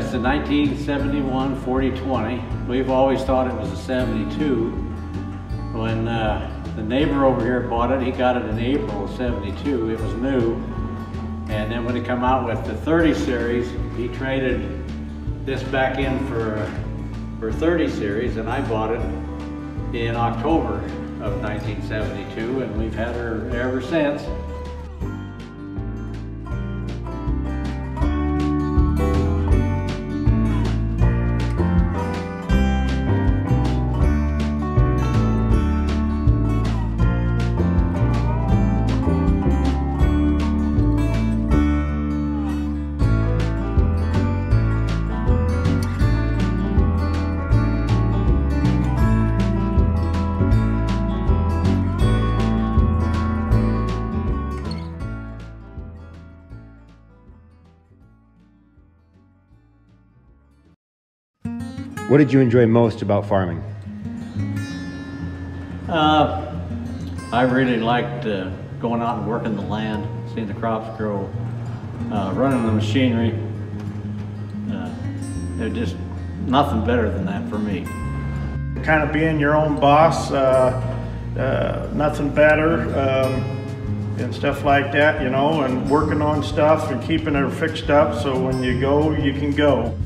That's the 1971 4020. We've always thought it was a 72. When the neighbor over here bought it, he got it in April of 72. It was new. And then when he come out with the 30 series, he traded this back in for 30 series, and I bought it in October of 1972, and we've had her ever since. What did you enjoy most about farming? I really liked going out and working the land, seeing the crops grow, running the machinery. There's just nothing better than that for me. Kind of being your own boss, nothing better, and stuff like that, you know, and working on stuff and keeping it fixed up so when you go, you can go.